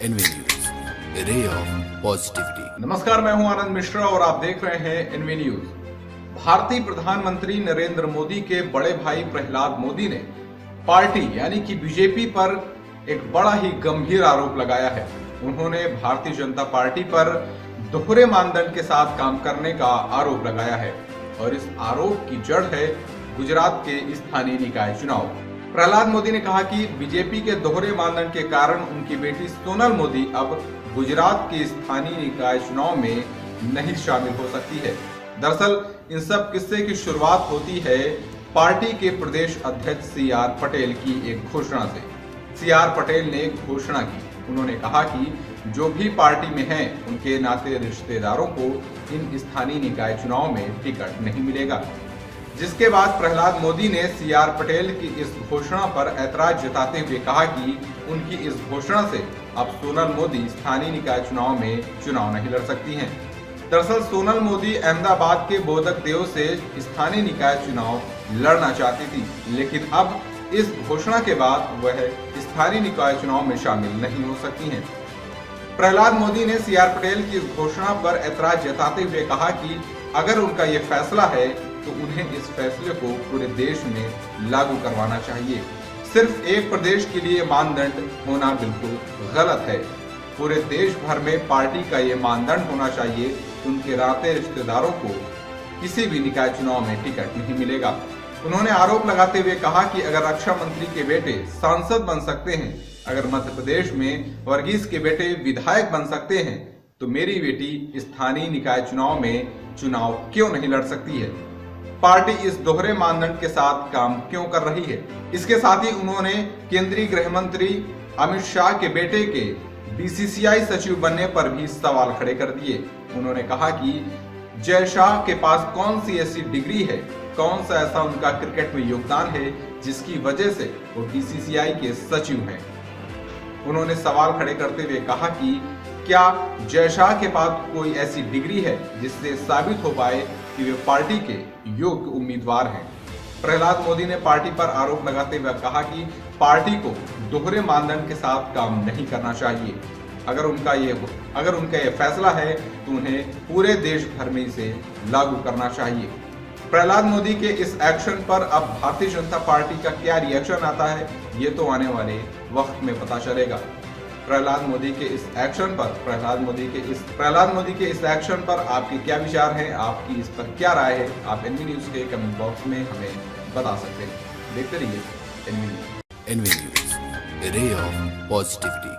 N V news, A ray of positivity. नमस्कार, मैं हूं आनंद मिश्रा और आप देख रहे हैं एनवी न्यूज। भारतीय प्रधानमंत्री नरेंद्र मोदी के बड़े भाई प्रहलाद मोदी ने पार्टी यानी कि बीजेपी पर एक बड़ा ही गंभीर आरोप लगाया है। उन्होंने भारतीय जनता पार्टी पर दोहरे मानदंड के साथ काम करने का आरोप लगाया है और इस आरोप की जड़ है गुजरात के स्थानीय निकाय चुनाव। प्रहलाद मोदी ने कहा कि बीजेपी के दोहरे मानदंड के कारण उनकी बेटी सोनल मोदी अब गुजरात के स्थानीय निकाय चुनाव में नहीं शामिल हो सकती है। दरअसल इन सब किस्से की शुरुआत होती है पार्टी के प्रदेश अध्यक्ष CR पटेल की एक घोषणा से। CR पटेल ने एक घोषणा की। उन्होंने कहा कि जो भी पार्टी में हैं उनके नाते रिश्तेदारों को इन स्थानीय निकाय चुनाव में टिकट नहीं मिलेगा। जिसके बाद प्रहलाद मोदी ने CR पटेल की इस घोषणा पर ऐतराज जताते हुए कहा कि उनकी इस घोषणा से अब सोनल मोदी स्थानीय निकाय चुनाव में चुनाव नहीं लड़ सकती हैं। दरअसल सोनल मोदी अहमदाबाद के बोधक देव से स्थानीय निकाय चुनाव लड़ना चाहती थी, लेकिन अब इस घोषणा के बाद वह स्थानीय निकाय चुनाव में शामिल नहीं हो सकती हैं। प्रहलाद मोदी ने CR पटेल की इस घोषणा पर ऐतराज जताते हुए कहा कि अगर उनका ये फैसला है तो उन्हें इस फैसले को पूरे देश में लागू करवाना चाहिए। सिर्फ एक प्रदेश के लिए मानदंड होना बिल्कुल गलत है। पूरे देश भर में पार्टी का ये मानदंड होना चाहिए कि उनके नाते रिश्तेदारों को किसी भी निकाय चुनाव में टिकट नहीं मिलेगा। उन्होंने आरोप लगाते हुए कहा कि अगर रक्षा मंत्री के बेटे सांसद बन सकते हैं, अगर मध्य प्रदेश में वर्गीस के बेटे विधायक बन सकते हैं, तो मेरी बेटी स्थानीय निकाय चुनाव में चुनाव क्यों नहीं लड़ सकती है? पार्टी इस दोहरे मानदंड के साथ काम क्यों कर रही है? इसके साथ ही उन्होंने केंद्रीय गृह मंत्री अमित शाह के बेटे के BCCI सचिव बनने पर भी सवाल खड़े कर दिए। उन्होंने कहा कि जय शाह के पास कौन सी ऐसी डिग्री है, कौन सा ऐसा उनका क्रिकेट में योगदान है जिसकी वजह से वो BCCI के सचिव हैं। उन्होंने सवाल खड़े करते हुए कहा कि क्या जय शाह के पास कोई ऐसी डिग्री है जिससे साबित हो पाए कि वे पार्टी के योग्य उम्मीदवार हैं। प्रहलाद मोदी ने पार्टी पर आरोप लगाते हुए कहा कि पार्टी को दोहरे मानदंड के साथ काम नहीं करना चाहिए। अगर उनका ये फैसला है तो उन्हें पूरे देश भर में इसे लागू करना चाहिए। प्रहलाद मोदी के इस एक्शन पर अब भारतीय जनता पार्टी का क्या रिएक्शन आता है, ये तो आने वाले वक्त में पता चलेगा। प्रहलाद मोदी के इस एक्शन पर आपके क्या विचार हैं, आपकी इस पर क्या राय है? आप एनवी न्यूज के कमेंट बॉक्स में हमें बता सकते हैं। देखते रहिए N V news, A ray of positivity.